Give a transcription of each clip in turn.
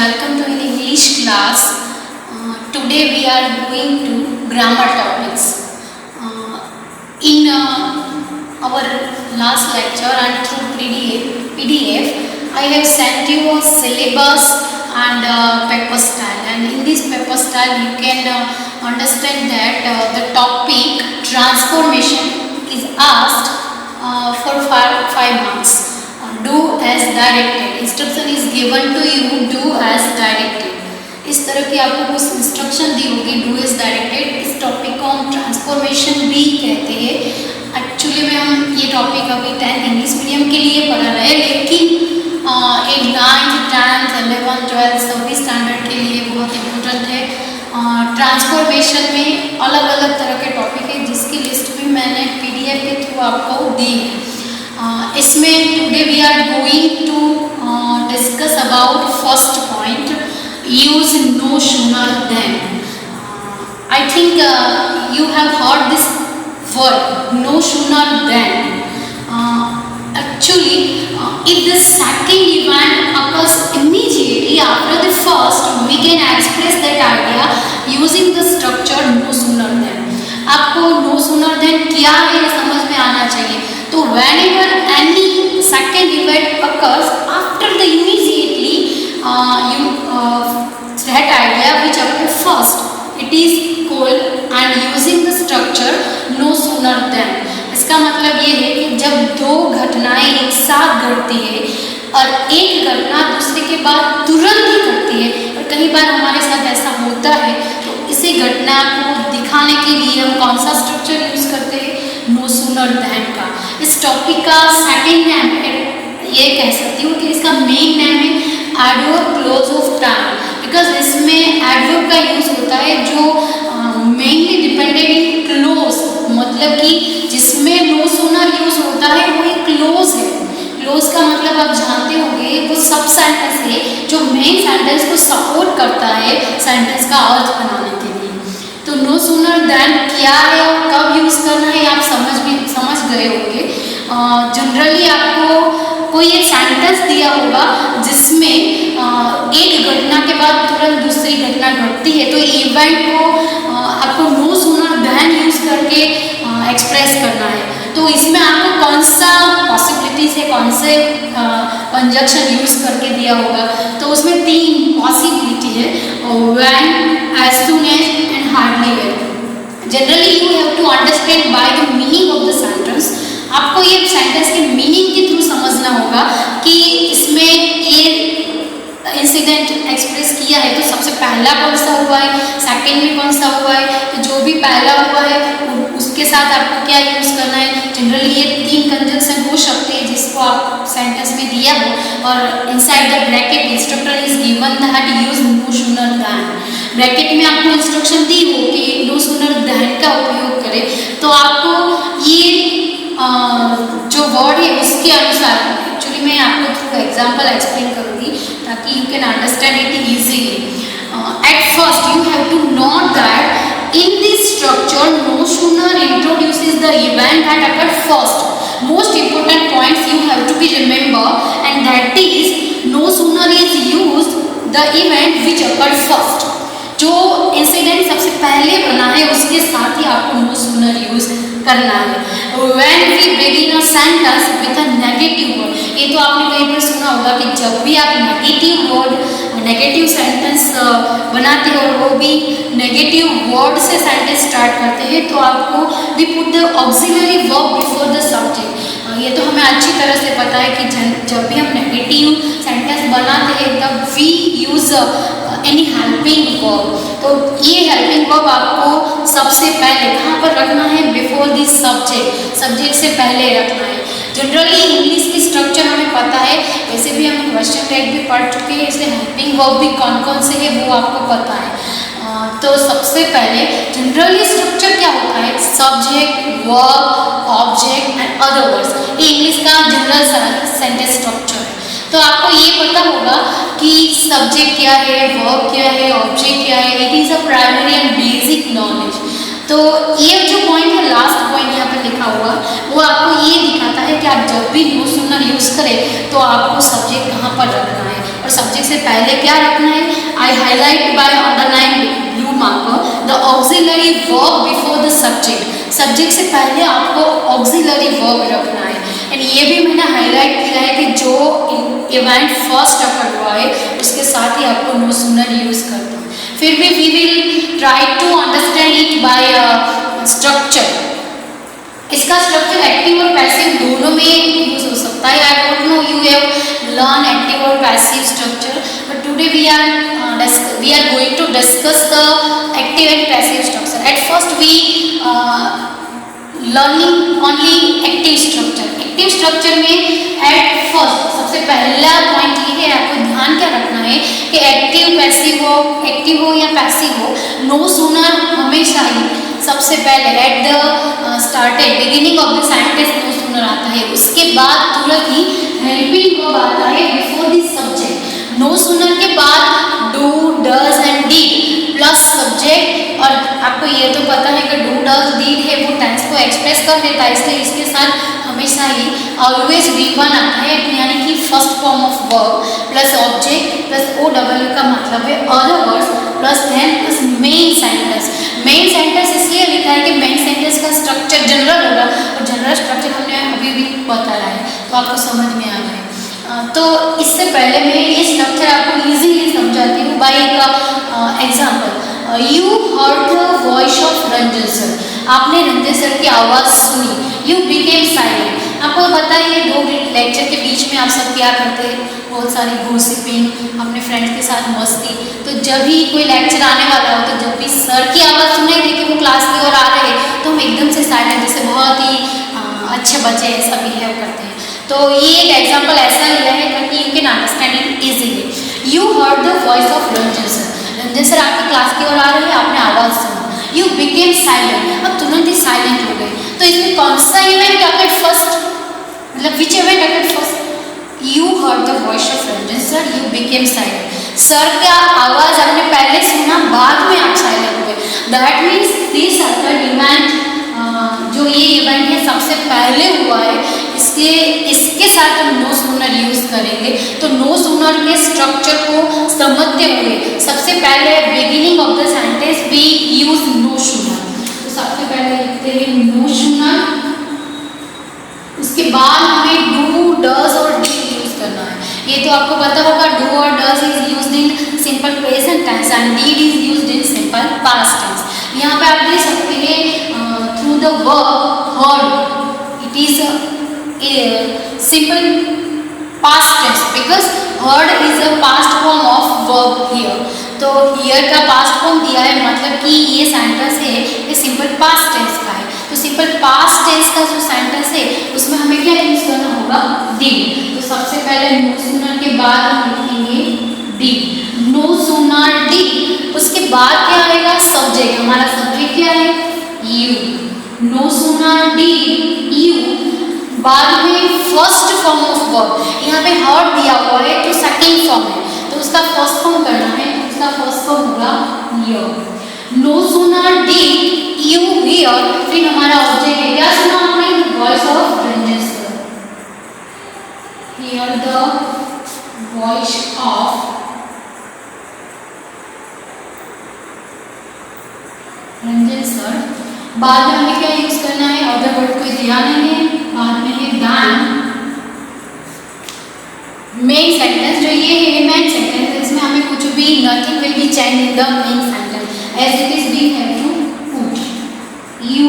welcome to an English class. Today we are going to grammar topics. In our last lecture and through PDF, I have sent you a syllabus and paper style, and in this paper style you can understand that the topic transformation is asked for 5 marks. Do as directed. Instruction is given to you, do as directed. इस तरह की आपको कुछ instruction दी होगी, डू as directed. इस topic को हम ट्रांसफॉर्मेशन भी कहते हैं। एक्चुअली में हम ये टॉपिक अभी 10th इंग्लिश मीडियम के लिए पढ़ा रहे हैं, लेकिन 8th, 9th, 10th, 11th, 12th सभी स्टैंडर्ड के लिए बहुत इम्पोर्टेंट है। ट्रांसफॉर्मेशन में अलग अलग तरह के टॉपिक है, जिसकी लिस्ट भी मैंने PDF के थ्रू आपको दी है। इसमें today we are going to discuss about first point, use no sooner then. I think you have heard this word no sooner then. Actually, if the second event occurs immediately after the first, we can express that idea using the structure no sooner than. आपको no sooner than क्या है समझ में आना चाहिए। तो whenever any second event occurs after the immediately that idea which occurred first, it is called and using the structure no sooner than. इसका मतलब ये है कि जब दो घटनाएं एक साथ घटती है और एक घटना दूसरे के बाद तुरंत ही घटती है, और कई बार हमारे साथ ऐसा होता है, तो इसी घटना को दिखाने के लिए हम कौन सा स्ट्रक्चर यूज करते हैं? नो सूनर देन का। इस टॉपिक का सेकेंड नेम ये कह सकती हूँ कि इसका मेन नेम है adverb close of time, because इसमें एडवर्ब का यूज होता है जो मेनली डिपेंडेंट इन क्लोज, मतलब कि जिसमें नो सूनर यूज होता है वो एक क्लोज है। क्लोज का मतलब आप जानते होंगे वो सब सेंटेंस है जो मेन सेंटेंस को सपोर्ट करता है सेंटेंस का अर्थ बनाने के लिए। तो नो सूनर देन क्या है और कब यूज करना है आप समझ गए होंगे। जनरली आपको कोई एक सेंटेंस दिया होगा जिसमें एक घटना के बाद तुरंत दूसरी घटना घटती है, तो इवेंट को आपको नो सूनर देन यूज करके एक्सप्रेस करना है। तो इसमें आपको कौन सा पॉसिबिलिटीज है, कौन से कंजक्शन यूज करके दिया होगा? तो उसमें 3 पॉसिबिलिटी है, when, as soon as and hardly well. Generally you have to understand by the meaning of the sentence. आपको ये सेंटेंस के मीनिंग के थ्रू समझना होगा कि इसमें ये इंसिडेंट एक्सप्रेस किया है, तो सबसे पहला कौन सा हुआ है, सेकंड में कौन सा हुआ है, तो जो भी पहला हुआ है उसके साथ आपको क्या यूज करना है। जनरली ये 3 कंजंक्शन हो सकते हैं जिसको आप सेंटेंस में दिया हो, और inside the bracket instructor is given that use no sooner then. Bracket में आपको इंस्ट्रक्शन दी हो कि नो सूनर देन का उपयोग करें, तो आपको ये जो वर्ड है उसके अनुसार, एक्चुअली मैं आपको थ्रू एग्जाम्पल एक्सप्लेन करूँगी ताकि you can understand it easily. At first you have to note that in this structure no sooner introduces the event that occurred first. Most important points you have to be remember, and that is no sooner is used the event which occurred first. जो incident सबसे पहले बना है उसके साथ ही आपको no sooner use करना है। When we begin a sentence with a negative word, ये तो आपने कहीं पर सुना होगा कि जब भी आप नेगेटिव वर्ड, नेगेटिव सेंटेंस बनाते हो और वो भी नेगेटिव वर्ड से सेंटेंस स्टार्ट करते हैं, तो आपको we put the auxiliary verb before the subject. ये तो हमें अच्छी तरह से पता है कि जब भी हम नेगेटिव सेंटेंस बनाते हैं तब we use any helping verb. तो ये हेल्पिंग वर्ब आपको सबसे पहले कहाँ पर रखना है? बिफोर दिस सब्जेक्ट, सब्जेक्ट से पहले रखना है। जनरली इंग्लिश की स्ट्रक्चर हमें पता है, वैसे भी हम क्वेश्चन टैग भी पढ़ चुके हैं, इसलिए हेल्पिंग वर्ब भी कौन कौन से है वो आपको पता है। तो सबसे पहले जनरली स्ट्रक्चर क्या होता है? Subject, verb, object and other words. ये इंग्लिश का जनरल सेंटेंस स्ट्रक्चर है। तो आपको ये पता होगा कि सब्जेक्ट क्या है, वर्ब क्या है, ऑब्जेक्ट क्या है। It is a primary and basic knowledge. तो ये जो पॉइंट है, लास्ट पॉइंट यहाँ पे लिखा हुआ, वो आपको ये दिखाता है कि आप जब भी नो सूनर यूज करें तो आपको सब्जेक्ट कहाँ पर रखना है, और सब्जेक्ट से पहले क्या रखना है, I highlight by underline blue marker the auxiliary verb before the subject. Subject से पहले आपको ऑक्सिलरी वर्ब रखना है। एंड ये भी मैंने हाईलाइट किया है कि जो इवेंट फर्स्ट अकर हुआ है उसके साथ ही आपको नो सूनर यूज करना है। फिर भी we will try to understand it by structure. इसका स्ट्रक्चर एक्टिव और पैसिव दोनों में यूज हो सकता है। I don't know you have learn active और passive structure, but today we are going to discuss the active and passive structure. At first we learning only active structure. Active structure में at first सबसे पहला point ये है, आपको ध्यान क्या रखना है कि एक्टिव हो या पैसिव हो, नो सूनर हमेशा ही सबसे पहले at the started beginning of the sentence no sooner आता है। उसके बाद तुरंत ही हेल्पिंग वर्ब आता है before the subject. No sooner के बाद do, does and did plus subject. और आपको ये तो पता है कि डू, डज, डिड है वो टेंस को एक्सप्रेस कर देता है, इसलिए इसके साथ हमेशा ही ऑलवेज V1 आता है, यानी कि first form of verb plus object plus OW का मतलब है other words plus then plus main sentence. Main sentence इसलिए लिखा है कि मेन सेंटेंस का स्ट्रक्चर जनरल होगा, और जनरल स्ट्रक्चर हमने अभी भी बताया है तो आपको समझ में आ गया। तो इससे पहले मैं ये स्ट्रक्चर आपको इजीली समझाती हूँ बाय एक example. You heard the voice of Ranjan sir. आपने रंजन सर की आवाज़ सुनी। You became silent. आपको पता है ये दो लेक्चर के बीच में आप सब क्या करते हैं, बहुत सारी गॉसिपिंग, अपने फ्रेंड्स के साथ मस्ती। तो जब भी कोई लेक्चर आने वाला हो, तो जब भी सर की आवाज़ सुनाई दे कि वो क्लास की ओर आ रहे हैं, तो हम एकदम से साइलेंट, जैसे बहुत ही अच्छे बच्चे ऐसा बिहेव करते हैं। तो ये एक एग्जाम्पल ऐसा लिया है ताकि you can understand it easily. You heard the voice of Ranjan sir. Ranjan sir आपकी क्लास की ओर आ रहे हैं, आपने आवाज़ सुना। यू बिकेम साइलेंट, अब तुरंत ही साइलेंट हो गए। तो इसमें कौन सा इवेंट अकर्ड फर्स्ट, मतलब which event occurred first? You heard the voice of Ranjan sir, you became silent. Sir का आवाज़ आपने पहले सुना, बाद में आप साइलेंट हो गए। That means this occurred event, जो ये इवेंट है सबसे पहले हुआ है, इसके साथ हम नो सूनर यूज करेंगे। तो नो सूनर के स्ट्रक्चर को समझते हुए सबसे पहले beginning of the sentence we use no sooner. तो सबसे पहले लिखते हैं नो सूनर, उसके बाद हमें डू, डज और डिड यूज करना है। ये तो आपको पता होगा, डू और does is used in simple present tense and did is used in simple past tense. यहाँ पे आप देख सकते हैं through the verb heard, it is simple past tense because heard is a past form of verb here। तो here का past form दिया है, मतलब कि ये सेंटेंस है ये सिंपल पास्ट टेंस का है। तो सिंपल पास्ट टेंस का जो सेंटेंस है उसमें हमें क्या यूज करना होगा, डिड। तो सबसे पहले नो सूनर के बाद हम लिखेंगे डिड। नो सूनर डिड, उसके बाद क्या आएगा, सब्जेक्ट। हमारा सब्जेक्ट क्या है, you. No sooner did you, बाद में फर्स्ट फॉर्म ऑफ वर्ब। यहाँ पे हर्ड दिया हुआ है तो सेकंड फॉर्म है, तो उसका फर्स्ट फॉर्म करना है। उसका फर्स्ट फॉर्म होगा hear. No sooner did you hear, फिर हमारा ऑब्जेक्ट है, क्या सुना आपने, voice of Ranjan sir. Hear the voice of Ranjan sir. बाद में हमें क्या यूज करना है, अदर वर्ड कोई दिया नहीं है, बाद में है दैन। मेन सेंटेंस जो ये है मेन सेंटेंस, इसमें हमें कुछ भी nothing will be change in the main sentence as it is we have to put. You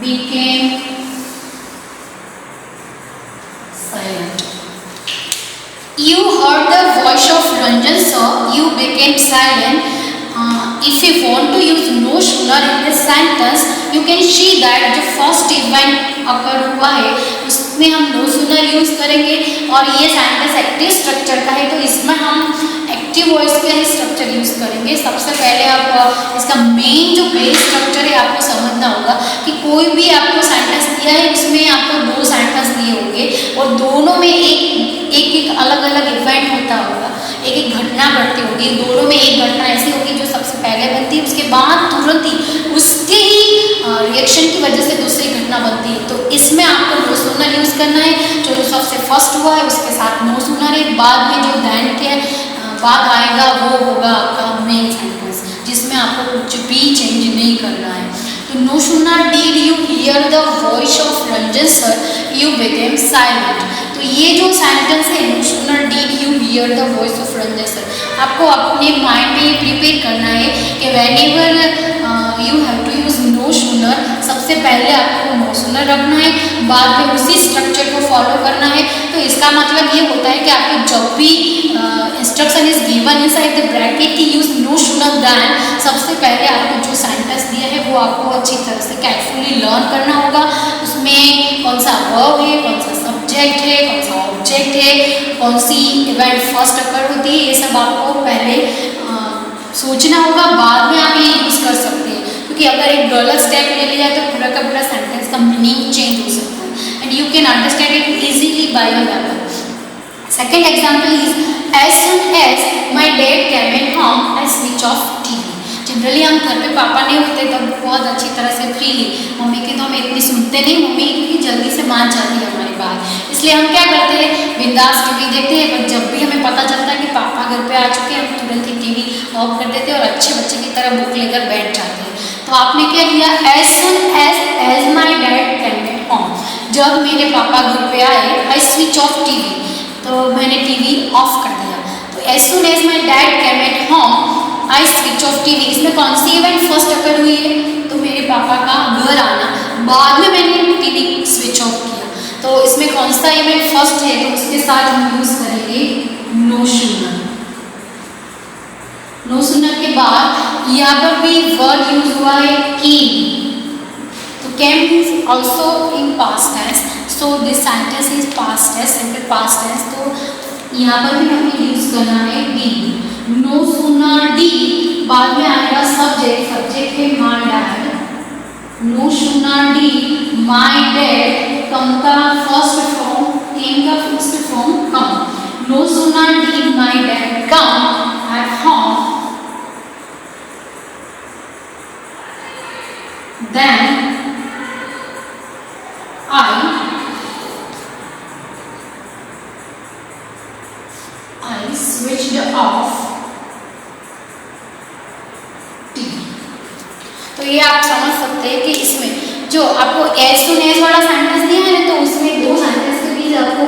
became silent. You heard the voice of Ranjan sir, you became silent. If you want to use no sooner in this sentence, you can see that जो first event occur हुआ है उसमें हम no sooner use करेंगे। और ये sentence active structure का है, तो इसमें हम एक्टिव वॉइस का ही स्ट्रक्चर यूज करेंगे। सबसे पहले आप इसका मेन जो बेस स्ट्रक्चर है आपको समझना होगा कि कोई भी आपको सेंटेंस दिया है उसमें आपको दो सेंटेंस दिए होंगे और दोनों में एक अलग अलग इवेंट होता होगा, एक घटना घटती होगी। दोनों में एक घटना ऐसी होगी जो सबसे पहले बनती है, उसके बाद तुरंत ही उसके ही रिएक्शन की वजह से दूसरी घटना बनती है। तो इसमें आपको नो सूनर यूज़ करना है। जो सबसे फर्स्ट हुआ है उसके साथ नो सूनर है, बाद में जो दैन के बाद आएगा वो होगा आपका मेन सेंटेंस, जिसमें आपको कुछ भी चेंज नहीं करना है। तो no sooner did you hear the voice of Ranjan sir you became silent. तो ये जो सेंटेंस है, no sooner did you hear the voice of Ranjan sir, आपको अपने माइंड में ये प्रिपेयर करना है कि whenever you have to use no sooner, सबसे पहले आपको नो सूनर रखना है, बाद में उसी स्ट्रक्चर को फॉलो करना है। तो इसका मतलब ये होता है कि आपको जब भी instruction is given inside the bracket की यूज नो सूनर दैन, सबसे पहले आपको जो सेंटेंस दिया है वो आपको अच्छी तरह से केयरफुली लर्न करना होगा। उसमें कौन सा वर्ब है, कौन सा सब्जेक्ट है, कौन सा ऑब्जेक्ट है, कौन सी इवेंट फर्स्ट अकर होती है, ये सब आपको पहले सोचना होगा, बाद में आप ये यूज़ कर सकते हैं। क्योंकि अगर एक गलत स्टेप ले लिया जाए तो पूरा का पूरा सेंटेंस का मीनिंग चेंज हो सकता है and you can understand it easily by your weapon. Second example is as soon as my dad came in home I switch off TV. Generally हम घर पे पापा नहीं होते तब बहुत अच्छी तरह से फ्रीली, मम्मी की तो हम इतनी सुनते नहीं, मम्मी क्योंकि जल्दी से मान जाती है हमारी बात, इसलिए हम क्या करते हैं बिंदास टीवी देखते हैं। पर जब भी हमें पता चलता है कि पापा घर पे आ चुके हैं, हम तुरंत ही टीवी ऑफ कर देते हैं और अच्छे बच्चे की तरह बुक लेकर बैठ जाते हैं। तो आपने क्या किया, as soon as my dad came in home, जब मेरे पापा घर पे आए आई स्विच ऑफ टीवी, तो मैंने टीवी ऑफ कर दिया। तो as soon as my dad came in home I switch off TV, इसमें कौन सी इवेंट फर्स्ट अकर हुई है, तो मेरे पापा का घर आना, बाद में मैंने टीवी स्विच ऑफ किया। तो इसमें कौन सा इवेंट फर्स्ट है, तो उसके साथ हम यूज करेंगे नो सूनर। नो सूनर के बाद यहाँ पर भी वर्ड यूज हुआ है केम, तो came is also in past tense, so this sentence is past tense, simple past tense. तो यहाँ पर भी हमें यूज करना है डी। नो सूनर डी, बाद में आएगा सब्जेक्ट, सब्जेक्ट है my dad. No sooner did my dad, come का फर्स्ट फॉर्म, केम का first form come. No sooner did my dad come at home then I switched off TV। तो ये आप समझ सकते हैं कि इसमें जो आपको एज सून एज वाला सेंटेंस दिया है ना, तो उसमें दो सेंटेंस के बीच आपको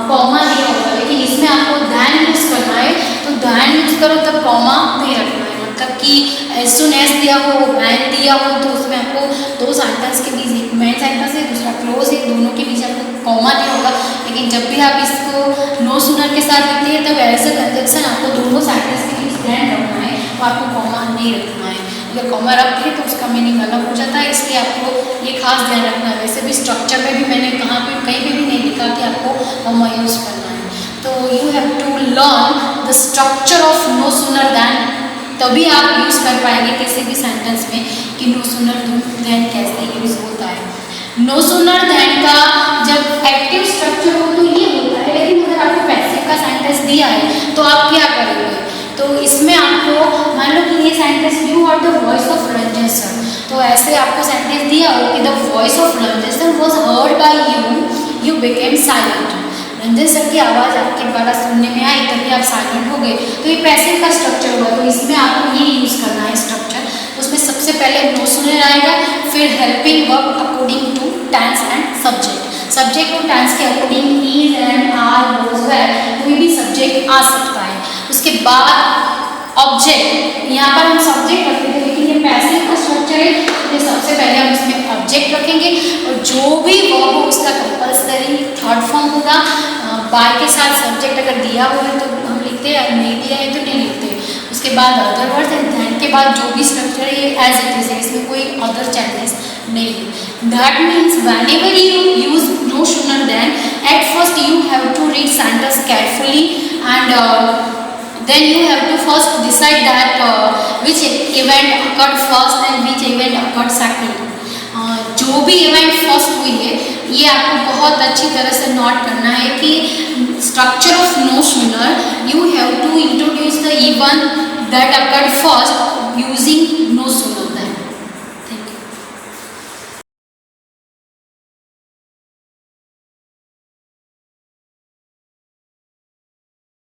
कॉमा दिया होगा, लेकिन इसमें आपको दैन यूज करना है। तो दैन यूज करो तब कॉमा नहीं रखना है, मतलब कि एज सून एज दिया हो, मैन दिया हो, तो उसमें आपको दो सेंटेंस के बीच, एक मेन सेंटेंस है दूसरा क्लोज है, दोनों के बीच आपको कॉमा दिया होगा। लेकिन जब भी आप इसको नो सूनर के साथ लिखते हैं तब एज अ कंजक्शन आपको दोनों सेंटेंस के बीच ध्यान रखना है, तो आपको कॉमा नहीं रखना है। अगर कॉमा रखते हैं तो उसका मीनिंग अलग हो जाता है, इसलिए आपको ये खास ध्यान रखना है। वैसे भी स्ट्रक्चर में भी मैंने कहाँ पे कहीं पे भी नहीं लिखा कि आपको कॉमा यूज करना है। तो you have to learn the structure of no sooner than, तभी आप यूज़ कर पाएंगे किसी भी सेंटेंस में कि नो सूनर देन कैसे यूज़ होता है। नो सूनर देन का जब एक्टिव स्ट्रक्चर हो तो ये होता है, लेकिन अगर आपको पैसिव का सेंटेंस दिया है तो आप क्या करेंगे, तो इसमें आपको मान लो कि ये sentence you are the voice of Ranjan sir, तो ऐसे आपको सेंटेंस दिया हो कि the voice of Ranjan sir was heard by you, you became silent. Ranjan sir की आवाज़ आपके द्वारा सुनने में आई तभी आप साइलेंट हो गए, तो ये पैसिव का स्ट्रक्चर हुआ। तो इसमें आपको ये यूज़ करना है स्ट्रक्चर। उसमें सबसे पहले नो सूनर आएगा, फिर helping verb according to tense and subject. Subject और टेंस के according is and are was were कोई भी सब्जेक्ट आ सकता है। उसके बाद ऑब्जेक्ट, यहाँ पर हम सब्जेक्ट रखते थे लेकिन ये पैसिव का स्ट्रक्चर है, तो सबसे पहले हम इसमें ऑब्जेक्ट रखेंगे और जो भी वर्ब हो उसका कंपल्सरी थर्ड फॉर्म होगा। बाय के साथ सब्जेक्ट अगर दिया हुआ है तो हम लिखते हैं, नहीं दिया है तो नहीं लिखते। उसके बाद अदर वर्ड्स एंड दैन के बाद जो भी स्ट्रक्चर है ये एज इट इज है, इसमें कोई अदर चेंजेस नहीं है। That means whenever you use no sooner then, at first you have to read sentence carefully and then you have to first decide that which event occurred first and which event occurred second। जो भी event first हुई है ये आपको बहुत अच्छी तरह से नोट करना है कि structure of no sooner you have to introduce the event that occurred